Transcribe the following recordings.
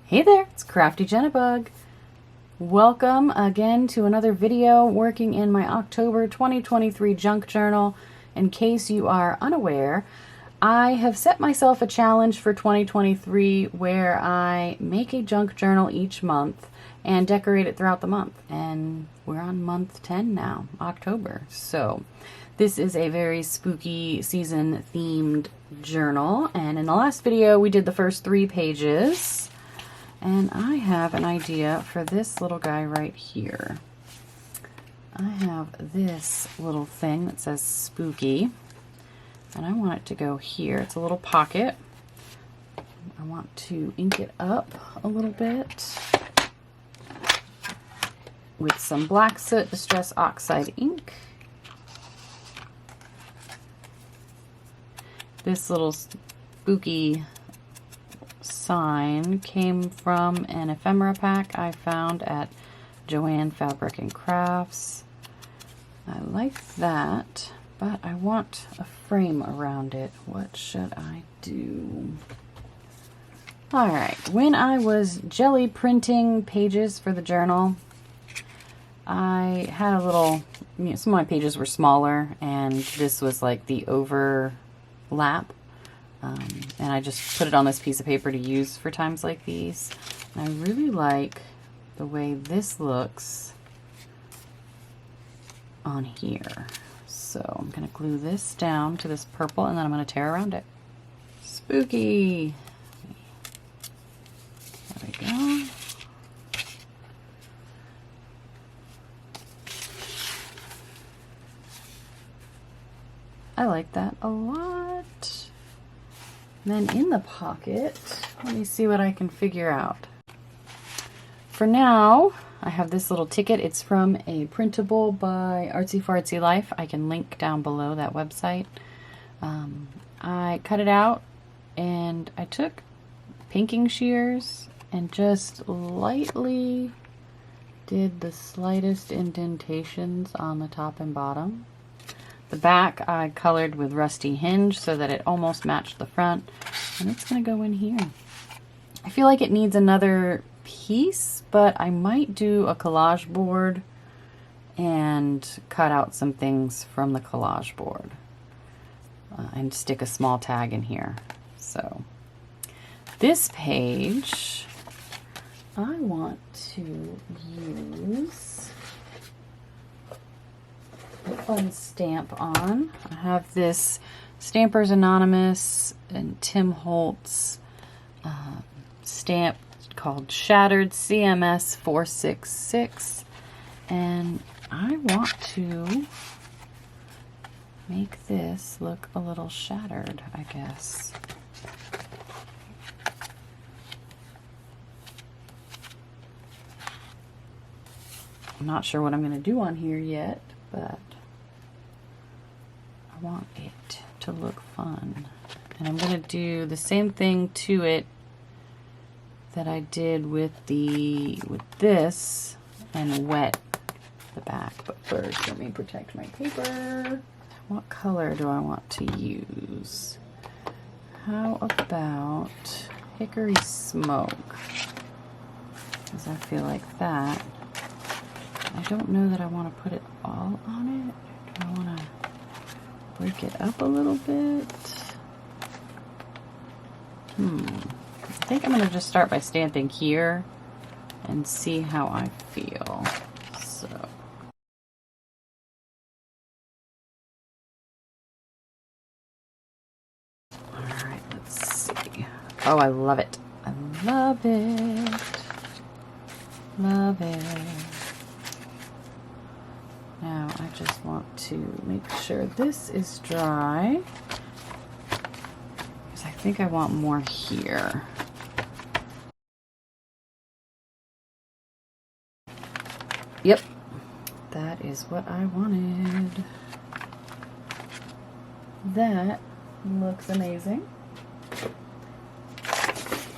Hey there, it's Crafty Jennybug. Welcome again to another video working in my October 2023 junk journal. In case you are unaware, I have set myself a challenge for 2023 where I make a junk journal each month and decorate it throughout the month. And we're on month 10 now, October. So this is a very spooky season themed journal. And in the last video, we did the first 3 pages. And I have an idea for this little guy right here. I have this little thing that says spooky, and I want it to go here. It's a little pocket. I want to ink it up a little bit with some Black Soot Distress Oxide ink. This little spooky sign came from an ephemera pack I found at Joann Fabric and Crafts. I like that, but I want a frame around it. What should I do? Alright, when I was jelly printing pages for the journal, I had a little, some of my pages were smaller, and this was like the overlap. And I just put it on this piece of paper to use for times like these. And I really like the way this looks on here. So I'm going to glue this down to this purple, and then I'm going to tear around it. Spooky! There we go. I like that a lot. And then in the pocket, let me see what I can figure out. For now, I have this little ticket. It's from a printable by Artsy Fartsy Life. I can link down below that website. I cut it out and I took pinking shears and just lightly did the slightest indentations on the top and bottom. The back I colored with Rusty Hinge so that it almost matched the front, and it's going to go in here. I feel like it needs another piece, but I might do a collage board and cut out some things from the collage board and stick a small tag in here. So this page I want to use fun stamp on. I have this Stampers Anonymous and Tim Holtz stamp called Shattered CMS 466, and I want to make this look a little shattered, I guess. I'm not sure what I'm going to do on here yet, but I want it to look fun. And I'm going to do the same thing to it that I did with this and wet the back. But first, let me protect my paper. What color do I want to use? How about Hickory Smoke? Because I feel like that. I don't know that I want to put it all on it. Do I want to break it up a little bit? I think I'm going to just start by stamping here and see how I feel. So. Alright, let's see. Oh, I love it. I love it. Love it. Now I just want to make sure this is dry, because I think I want more here. Yep, that is what I wanted. That looks amazing.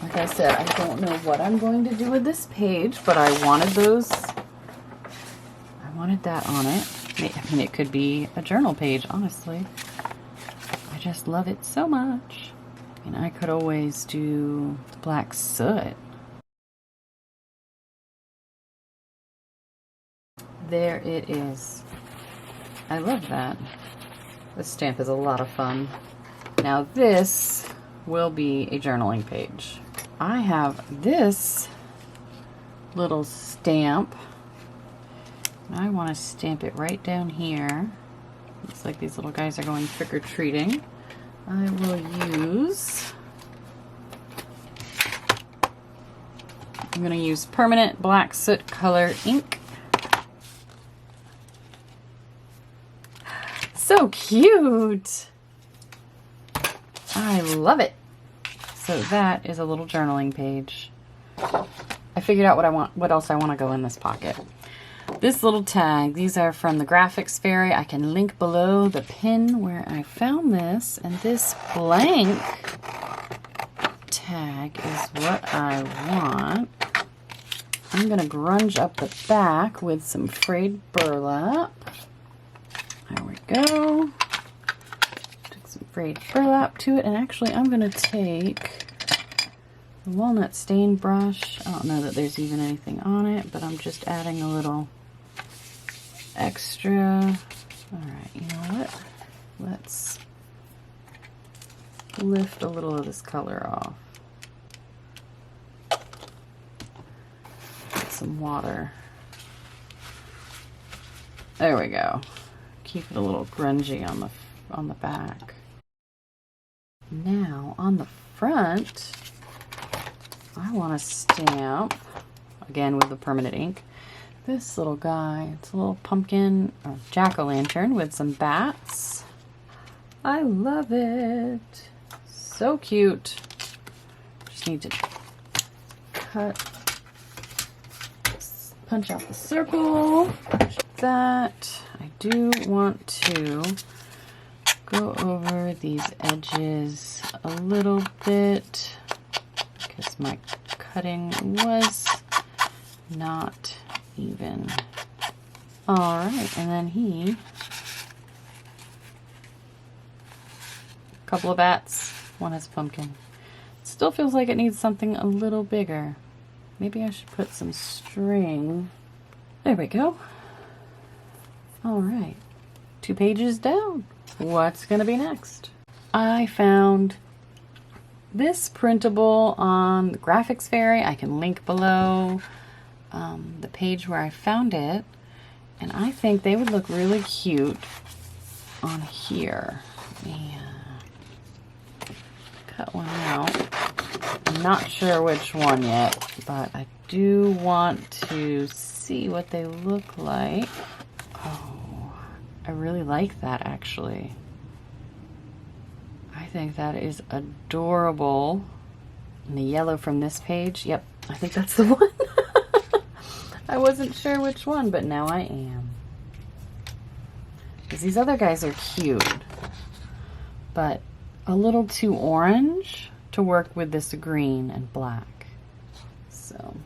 Like I said, I don't know what I'm going to do with this page, but I wanted those. I wanted that on it. I mean, it could be a journal page, honestly. I just love it so much. And I could always do the Black Soot. there it is. I love that. This stamp is a lot of fun. Now this will be a journaling page. I have this little stamp. I want to stamp it right down here. Looks like these little guys are going trick-or-treating. I will use, I'm going to use permanent black soot color ink. So cute! I love it. So that is a little journaling page. I figured out what else I want to go in this pocket. This little tag, these are from the Graphics Fairy. I can link below the pin where I found this, and this blank tag is what I want. I'm going to grunge up the back with some frayed burlap. There we go. Took some frayed burlap to it, and actually I'm going to take the walnut stain brush. I don't know that there's even anything on it, but I'm just adding a little extra. Alright, you know what? Let's lift a little of this color off. Get some water. There we go. Keep it a little grungy on the back. Now on the front, I want to stamp, again with the permanent ink, this little guy. It's a little pumpkin or jack-o'-lantern with some bats. I love it. So cute. Just need to punch out the circle. That. I do want to go over these edges a little bit because my cutting was not even. Alright, and then couple of bats, one has pumpkin. Still feels like it needs something a little bigger. Maybe I should put some string. There we go. Alright, 2 pages down. What's gonna be next? I found this printable on the Graphics Fairy. I can link below the page where I found it, and I think they would look really cute on here. Cut one out. I'm not sure which one yet, but I do want to see what they look like. Oh, I really like that actually. I think that is adorable. And the yellow from this page, yep, I think that's the one. I wasn't sure which one, but now I am. Because these other guys are cute, but a little too orange to work with this green and black. So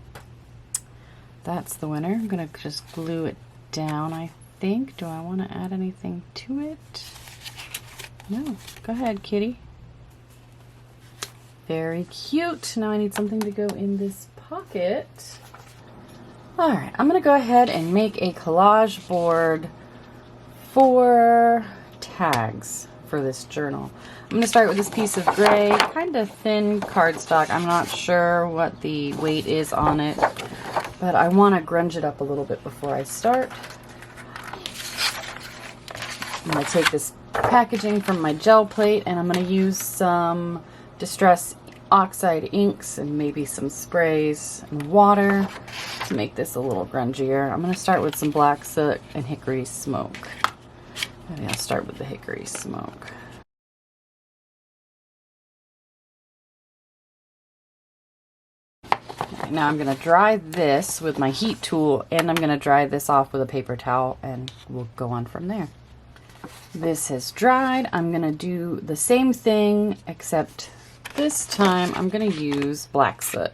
that's the winner. I'm gonna just glue it down, I think. Do I want to add anything to it? No. Go ahead, kitty. Very cute. Now I need something to go in this pocket. Alright, I'm going to go ahead and make a collage board for tags for this journal. I'm going to start with this piece of gray, kind of thin cardstock. I'm not sure what the weight is on it, but I want to grunge it up a little bit before I start. I'm going to take this packaging from my gel plate, and I'm going to use some Distress Oxide inks and maybe some sprays and water to make this a little grungier. I'm going to start with some black soot and hickory smoke. Maybe I'll start with the hickory smoke. Okay, now I'm going to dry this with my heat tool, and I'm going to dry this off with a paper towel, and we'll go on from there. This has dried. I'm going to do the same thing, except this time I'm going to use black soot.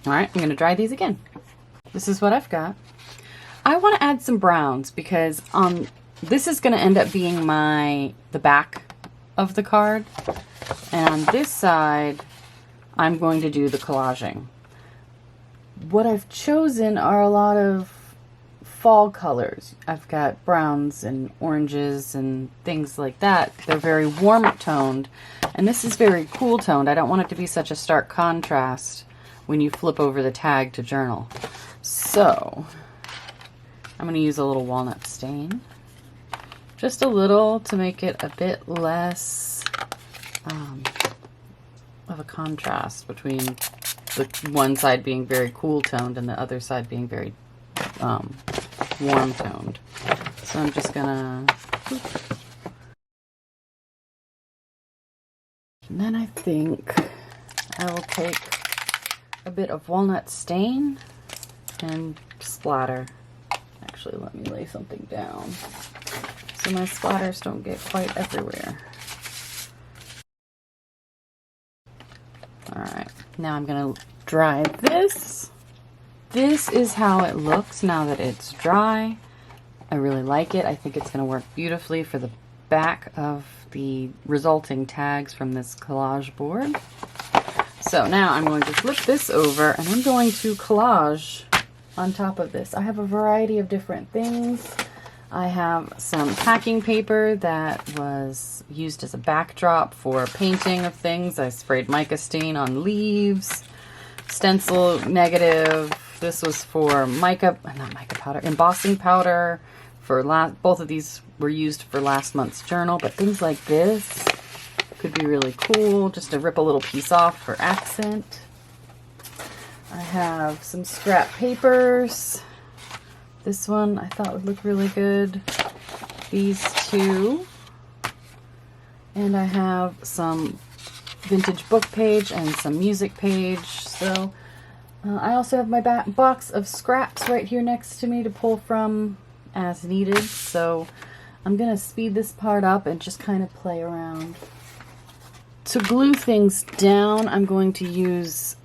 Alright, I'm going to dry these again. This is what I've got. I want to add some browns because this is going to end up being the back of the card. And on this side, I'm going to do the collaging. What I've chosen are a lot of fall colors. I've got browns and oranges and things like that. They're very warm toned, and this is very cool toned. I don't want it to be such a stark contrast when you flip over the tag to journal. So I'm going to use a little walnut stain, just a little, to make it a bit less of a contrast between the one side being very cool toned and the other side being very warm toned. So I'm just gonna, and then I think I will take a bit of walnut stain and splatter. Actually, let me lay something down so my splatters don't get quite everywhere. All right, now I'm gonna dry this. This is how it looks now that it's dry. I really like it. I think it's going to work beautifully for the back of the resulting tags from this collage board. So now I'm going to flip this over and I'm going to collage on top of this. I have a variety of different things. I have some packing paper that was used as a backdrop for painting of things. I sprayed mica stain on leaves, stencil negative. This was for embossing powder. Both of these were used for last month's journal, but things like this could be really cool, just to rip a little piece off for accent. I have some scrap papers. This one I thought would look really good. These two. And I have some vintage book page and some music page. So I also have my box of scraps right here next to me to pull from as needed. So I'm going to speed this part up and just kind of play around. To glue things down, I'm going to use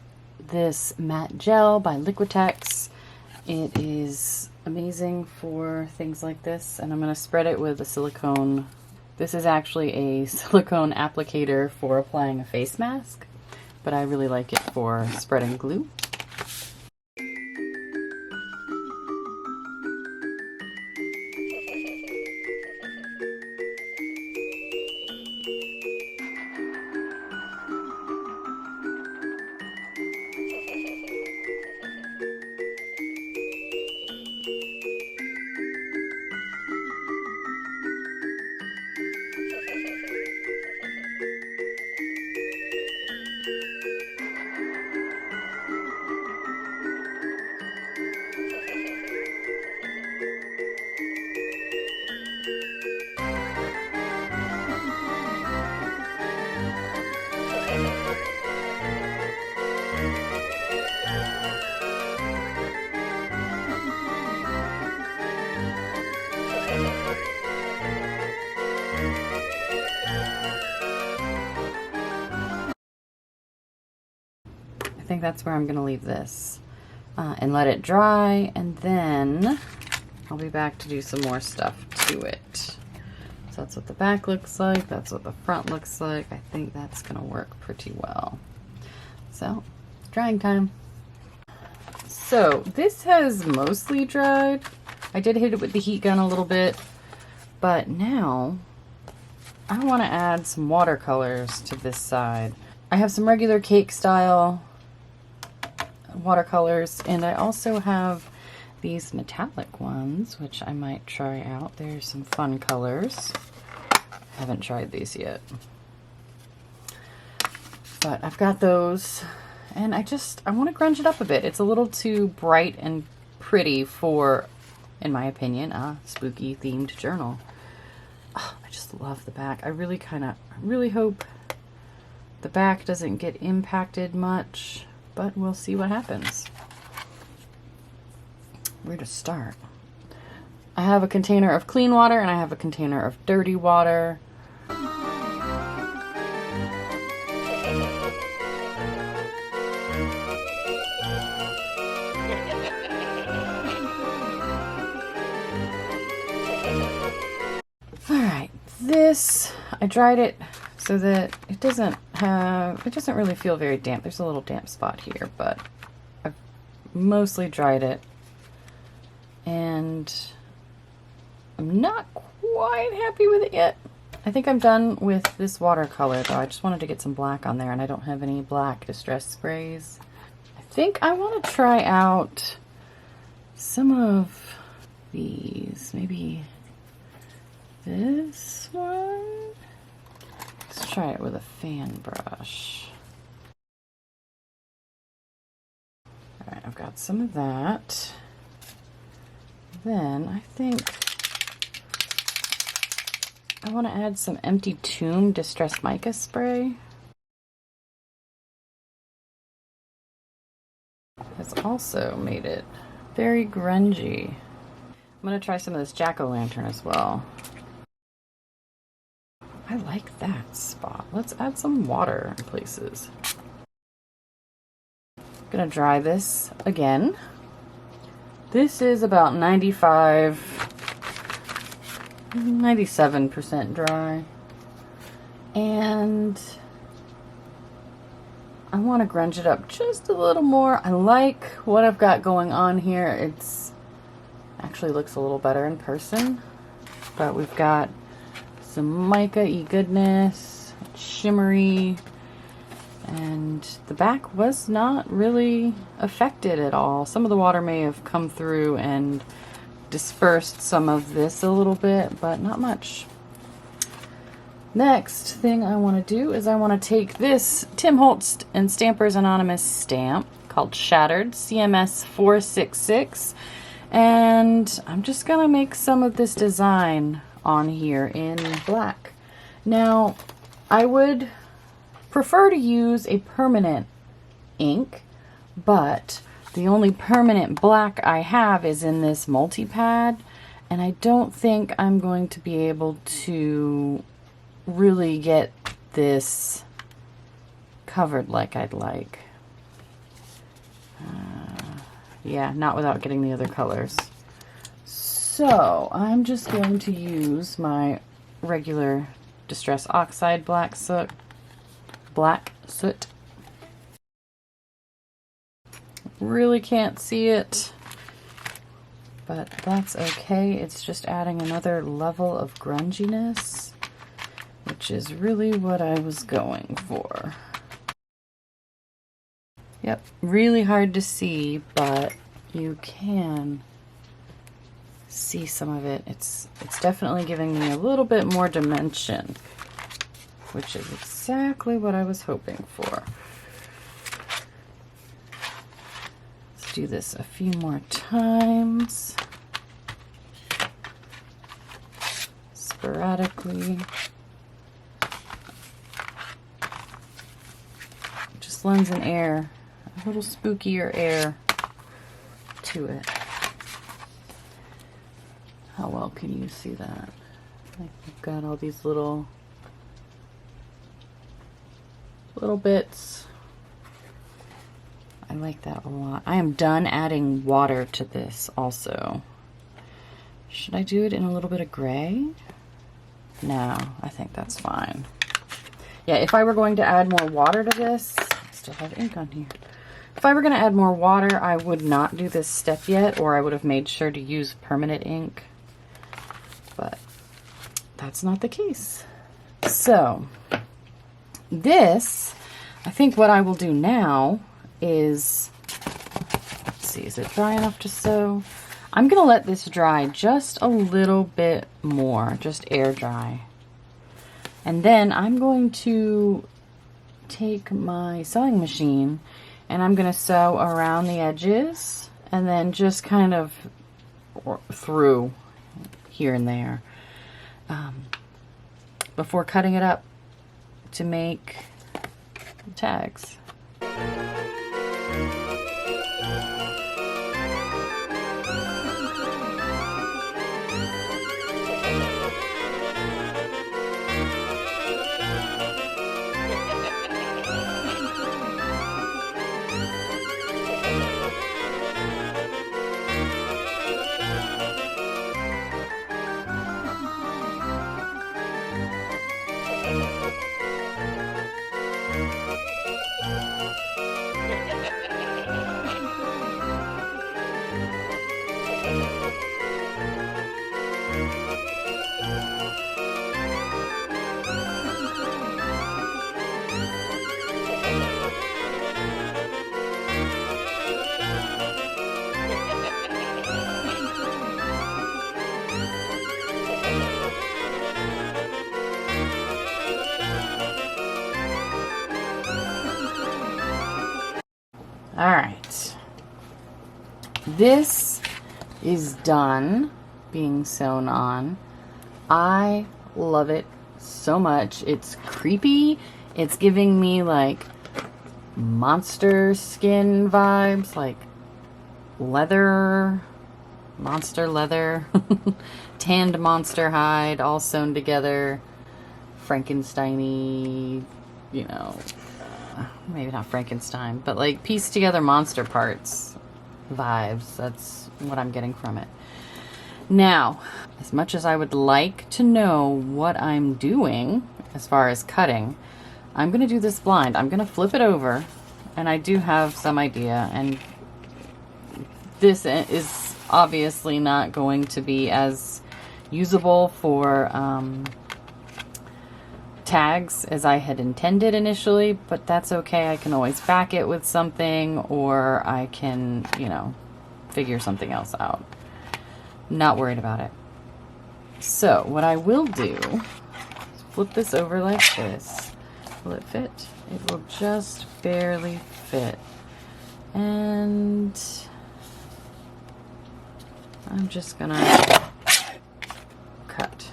this matte gel by Liquitex. It is amazing for things like this, and I'm going to spread it with a silicone. This is actually a silicone applicator for applying a face mask, but I really like it for spreading glue. I think that's where I'm going to leave this and let it dry, and then I'll be back to do some more stuff to it. So that's what the back looks like. That's what the front looks like. I think that's going to work pretty well. So, drying time. So this has mostly dried. I did hit it with the heat gun a little bit, but now I want to add some watercolors to this side. I have some regular cake style watercolors, and I also have these metallic ones, which I might try out. There's some fun colors. Haven't tried these yet, but I've got those, and I want to grunge it up a bit. It's a little too bright and pretty for, in my opinion, a spooky themed journal. Oh, I just love the back. I really hope the back doesn't get impacted much, but we'll see what happens. Where to start? I have a container of clean water and I have a container of dirty water. Alright, this, I dried it so that it doesn't really feel very damp. There's a little damp spot here, but I've mostly dried it. And I'm not quite happy with it yet. I think I'm done with this watercolor though. I just wanted to get some black on there, and I don't have any black distress sprays. I think I want to try out some of these. Maybe this one? Let's try it with a fan brush. Alright, I've got some of that. Then I think I want to add some Empty Tomb Distress Mica spray. Has also made it very grungy. I'm going to try some of this jack-o'-lantern as well. I like that spot. Let's add some water in places. I'm going to dry this again. This is about 97% dry. And I want to grunge it up just a little more. I like what I've got going on here. It's actually looks a little better in person. But we've got some mica-y goodness, shimmery, and the back was not really affected at all. Some of the water may have come through and dispersed some of this a little bit, but not much. Next thing I want to do is I want to take this Tim Holtz and Stampers Anonymous stamp called Shattered CMS 466, and I'm just going to make some of this design on here in black. Now, I would prefer to use a permanent ink, but the only permanent black I have is in this multi-pad, and I don't think I'm going to be able to really get this covered like I'd like. Yeah, not without getting the other colors. So I'm just going to use my regular Distress Oxide black soot. Really can't see it, but that's okay. It's just adding another level of grunginess, which is really what I was going for. Yep, really hard to see, but you can see some of it. It's definitely giving me a little bit more dimension, which is exactly what I was hoping for. Let's do this a few more times, sporadically. Just lends an air, a little spookier air to it. How well can you see that? Like we've got all these little bits. I like that a lot. I am done adding water to this also. Should I do it in a little bit of gray? No, I think that's fine. Yeah, if I were going to add more water to this, I still have ink on here. If I were going to add more water, I would not do this step yet, or I would have made sure to use permanent ink. But that's not the case. So this, I think what I will do now is, let's see, is it dry enough to sew? I'm going to let this dry just a little bit more, just air dry. And then I'm going to take my sewing machine and I'm going to sew around the edges and then just kind of through here and there before cutting it up to make tags. All right. This is done being sewn on. I love it so much. It's creepy. It's giving me like monster skin vibes, like leather, monster leather, tanned monster hide, all sewn together. Frankenstein-y, you know, maybe not Frankenstein, but like pieced together monster parts vibes. That's what I'm getting from it. Now, as much as I would like to know what I'm doing as far as cutting, I'm going to do this blind. I'm going to flip it over, and I do have some idea, and this is obviously not going to be as usable for tags as I had intended initially, but that's okay. I can always back it with something, or I can, you know, figure something else out. Not worried about it. So what I will do is flip this over like this. Will it fit? It will just barely fit. And I'm just gonna cut.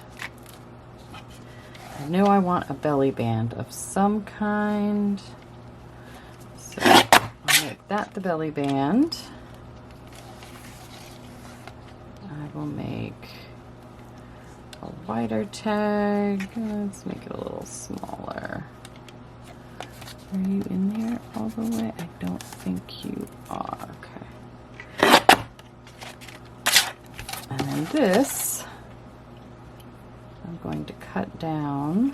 I know I want a belly band of some kind, so I'll make that the belly band. I will make a wider tag. Let's make it a little smaller. Are you in there all the way? I don't think you are. Okay. And then this, I'm going to cut down.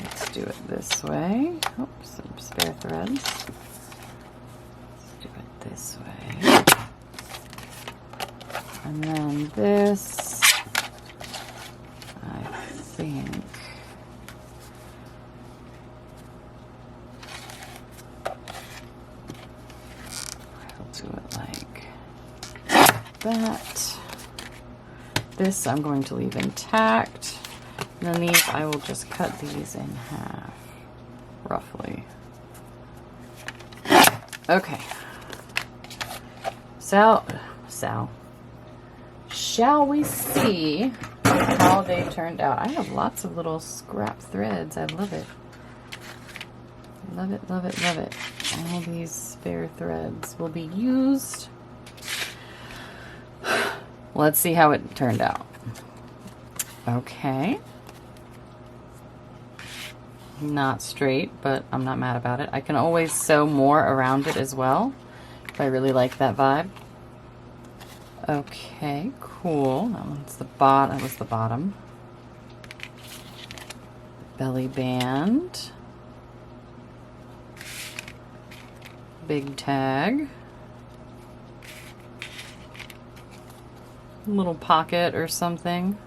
Let's do it this way. Oops, some spare threads. Let's do it this way. And then this, I think, I'll do it like that. This I'm going to leave intact. And then these, I will just cut these in half, roughly. Okay. Shall we see how they turned out? I have lots of little scrap threads. I love it. Love it, love it, love it. All these spare threads will be used. Let's see how it turned out. Okay. Not straight, but I'm not mad about it. I can always sew more around it as well if I really like that vibe. Okay, cool. That one's the bottom. That was the bottom. Belly band. Big tag. Little pocket or something.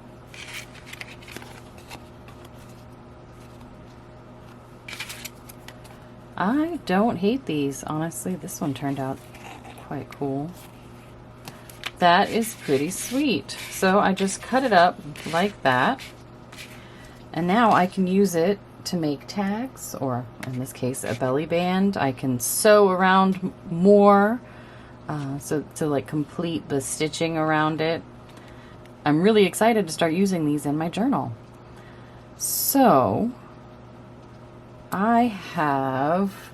I don't hate these, honestly. This one turned out quite cool. That is pretty sweet. So I just cut it up like that. And now I can use it to make tags, or in this case, a belly band. I can sew around more, so to like complete the stitching around it. I'm really excited to start using these in my journal. So I have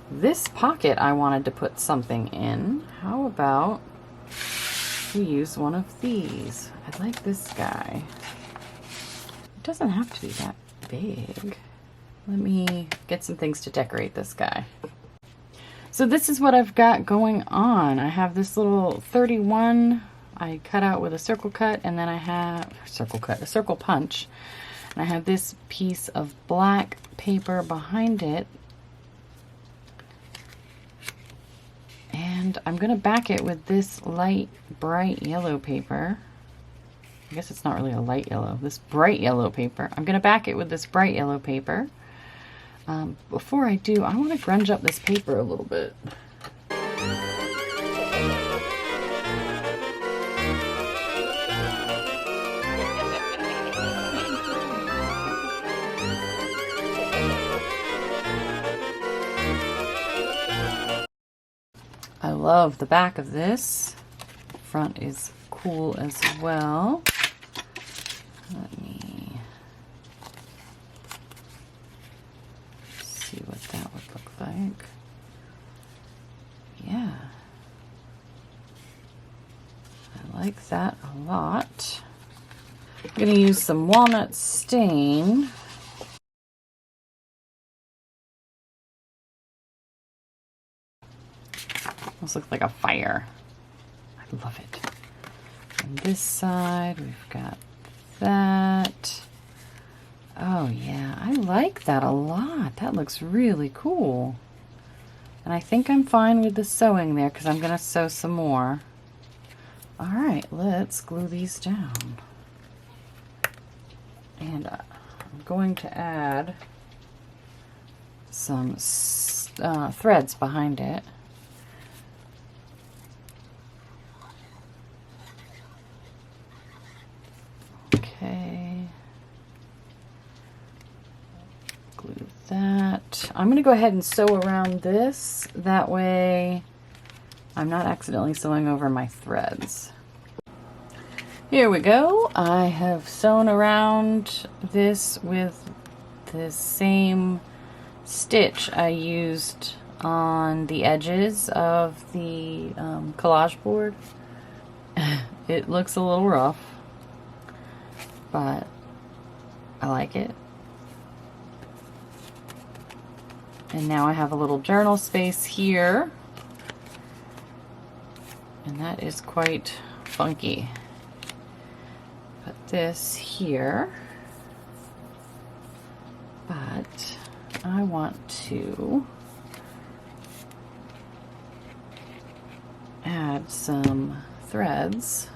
this pocket I wanted to put something in. How about we use one of these? I like this guy. It doesn't have to be that big. Let me get some things to decorate this guy. So this is what I've got going on. I have this little 31 I cut out with a circle cut, and then I have a circle punch. And I have this piece of black paper behind it. And I'm going to back it with this light, bright yellow paper. I guess it's not really a light yellow, this bright yellow paper. I'm going to back it with this bright yellow paper. Before I do, I want to grunge up this paper a little bit. love the back of this. Front is cool as well. Let me see what that would look like. Yeah. I like that a lot. I'm going to use some walnut stain. Almost looks like a fire. I love it. On this side, we've got that. Oh yeah, I like that a lot. That looks really cool. And I think I'm fine with the sewing there because I'm going to sew some more. All right, let's glue these down. And I'm going to add some threads behind it. Okay. Glue that. I'm going to go ahead and sew around this. That way I'm not accidentally sewing over my threads. Here we go. I have sewn around this with the same stitch I used on the edges of the collage board. It looks a little rough, but I like it. And now I have a little journal space here, and that is quite funky. Put this here, but I want to add some threads.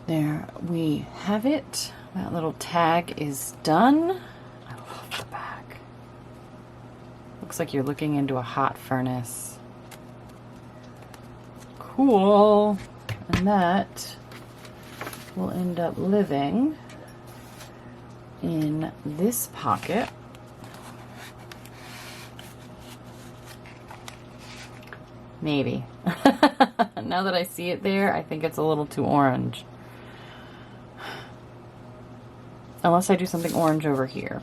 There we have it. That little tag is done. I love the back. Looks like you're looking into a hot furnace. Cool. And that will end up living in this pocket. Maybe. Now that I see it there, I think it's a little too orange. Unless I do something orange over here.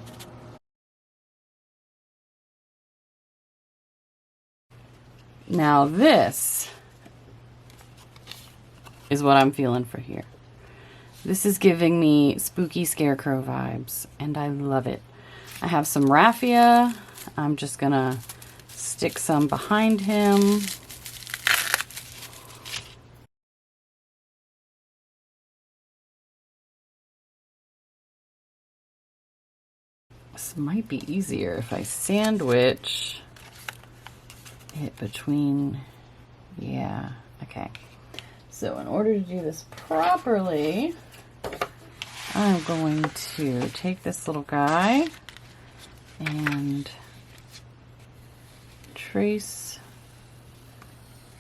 Now this is what I'm feeling for here. This is giving me spooky scarecrow vibes, and I love it. I have some raffia. I'm just gonna stick some behind him. This might be easier if I sandwich it between, yeah, okay. So in order to do this properly, I'm going to take this little guy and trace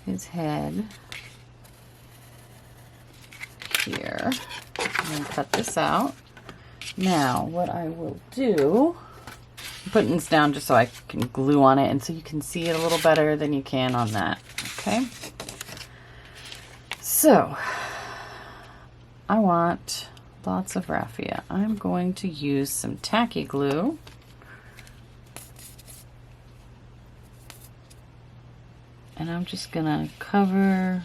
his head here and then cut this out. Now what I will do, I'm putting this down just so I can glue on it and so you can see it a little better than you can on that, okay? So I want lots of raffia. I'm going to use some tacky glue. And I'm just gonna cover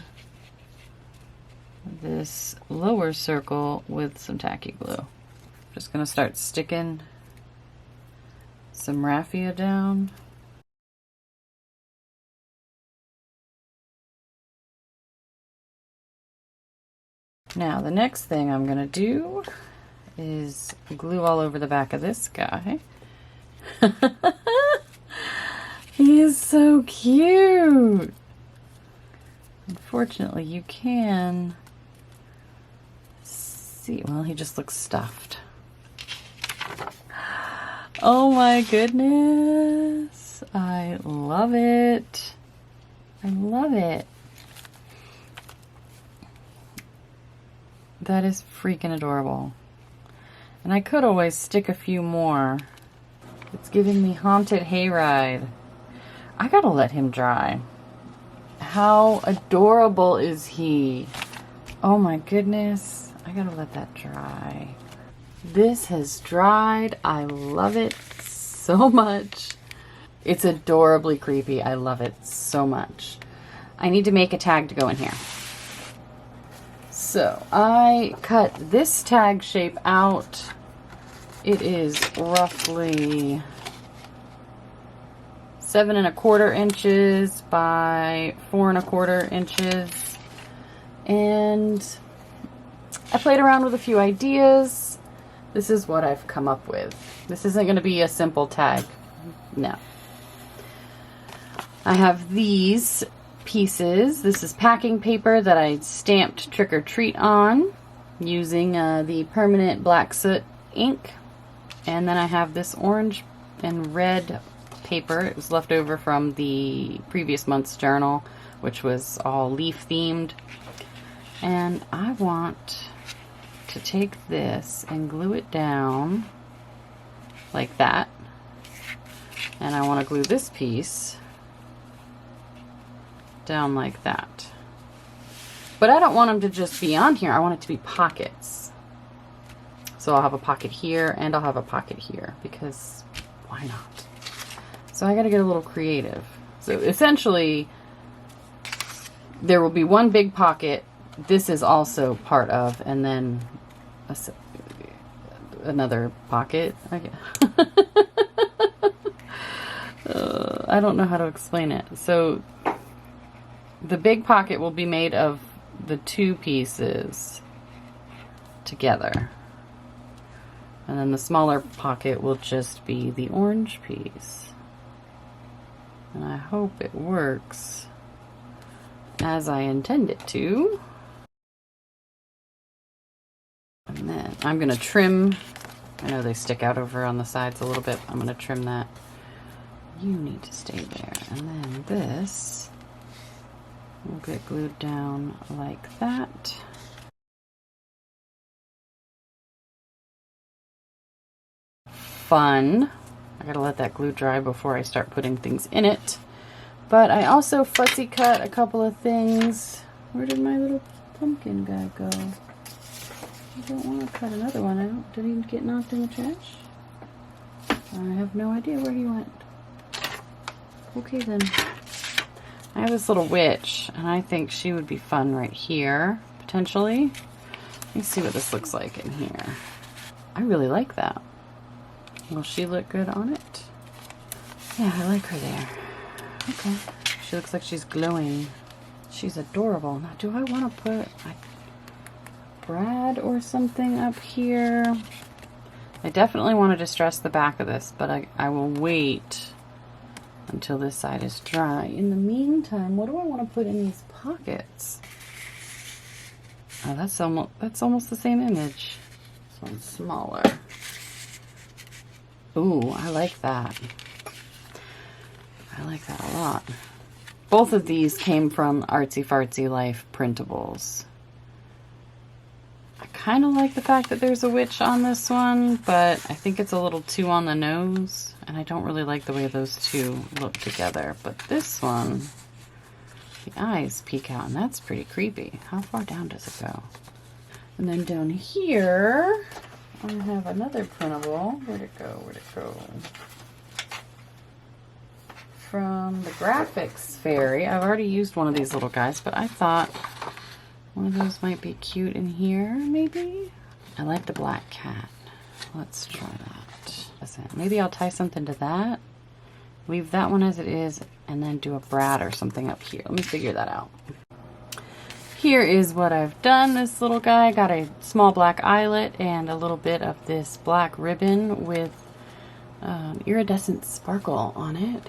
this lower circle with some tacky glue. Just gonna start sticking some raffia down. Now the next thing I'm gonna do is glue all over the back of this guy. He is so cute. Unfortunately, you can see, well, he just looks stuffed. Oh my goodness. I love it. I love it. That is freaking adorable. And I could always stick a few more It's giving me Haunted Hayride. I gotta let him dry. How adorable is he? Oh my goodness. I gotta let that dry. This has dried. I love it so much. It's adorably creepy. I love it so much. I need to make a tag to go in here. So I cut this tag shape out. It is roughly 7 1/4 inches by 4 1/4 inches. And I played around with a few ideas. This is what I've come up with. This isn't going to be a simple tag. No. I have these pieces. This is packing paper that I stamped Trick or Treat on using the permanent black soot ink. And then I have this orange and red paper. It was left over from the previous month's journal, which was all leaf themed. And I want to take this and glue it down like that. And I want to glue this piece down like that. But I don't want them to just be on here. I want it to be pockets. So I'll have a pocket here and I'll have a pocket here because why not? So I got to get a little creative. So essentially there will be one big pocket. This is also part of, and then another pocket. I don't know how to explain it. So the big pocket will be made of the two pieces together. And then the smaller pocket will just be the orange piece. And I hope it works as I intend it to. And then I'm going to trim. I know they stick out over on the sides a little bit. I'm going to trim that. You need to stay there. And then this will get glued down like that. Fun. I gotta let that glue dry before I start putting things in it. But I also fussy cut a couple of things. Where did my little pumpkin guy go? I don't want to cut another one out. Did he get knocked in the trash? I have no idea where he went. Okay then. I have this little witch, and I think she would be fun right here, potentially. Let me see what this looks like in here. I really like that. Will she look good on it? Yeah, I like her there. Okay. She looks like she's glowing. She's adorable. Now, do I want to put like Brad or something up here? I definitely want to distress the back of this, but I will wait until this side is dry. In the meantime, what do I want to put in these pockets? Oh, that's almost the same image. This one's smaller. Ooh, I like that. I like that a lot. Both of these came from Artsy Fartsy Life printables. I kind of like the fact that there's a witch on this one, but I think it's a little too on the nose, and I don't really like the way those two look together. But this one, the eyes peek out, and that's pretty creepy. How far down does it go? And then down here, I have another printable. Where'd it go? Where'd it go? From the Graphics Fairy. I've already used one of these little guys, but I thought one of those might be cute in here, maybe? I like the black cat. Let's try that. Maybe I'll tie something to that. Leave that one as it is, and then do a Brad or something up here. Let me figure that out. Here is what I've done. This little guy got a small black eyelet and a little bit of this black ribbon with iridescent sparkle on it,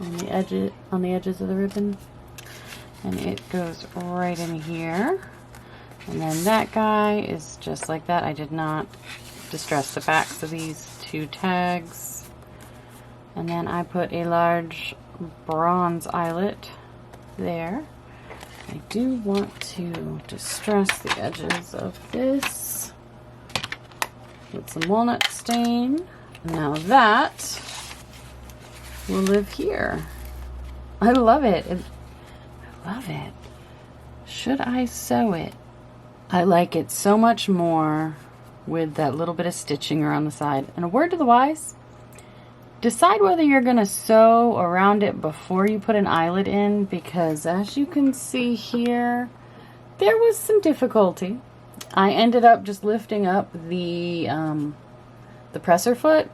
on the edges of the ribbon, and it goes right in here. And then that guy is just like that. I did not distress the backs of these two tags. And then I put a large bronze eyelet there. I do want to distress the edges of this with some walnut stain. Now that will live here. I love it. I love it. Should I sew it? I like it so much more with that little bit of stitching around the side. And a word to the wise, decide whether you're going to sew around it before you put an eyelet in, because as you can see here, there was some difficulty. I ended up just lifting up the presser foot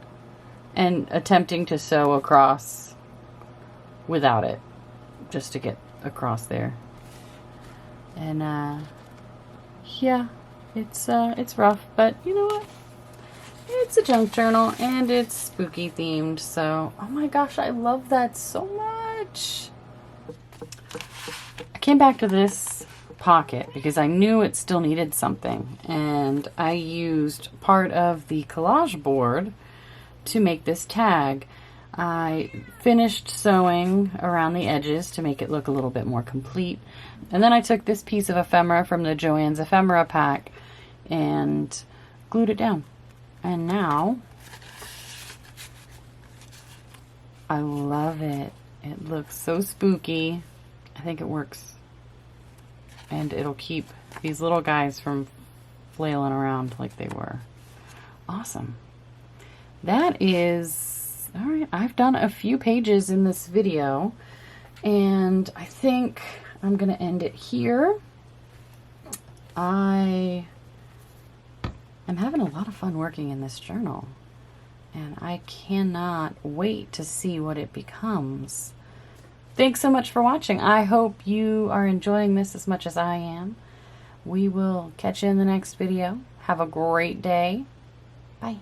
and attempting to sew across without it, just to get across there. And yeah, it's rough, but you know what? It's a junk journal and it's spooky themed, so oh my gosh, I love that so much. I came back to this pocket because I knew it still needed something, and I used part of the collage board to make this tag. I finished sewing around the edges to make it look a little bit more complete, and then I took this piece of ephemera from the Joann's Ephemera pack and glued it down. And now I love it. It looks so spooky. I think it works, and it'll keep these little guys from flailing around like they were. Awesome. That is all right. I've done a few pages in this video, and I think I'm gonna end it here. I am having a lot of fun working in this journal, and I cannot wait to see what it becomes. Thanks so much for watching. I hope you are enjoying this as much as I am. We will catch you in the next video. Have a great day. Bye.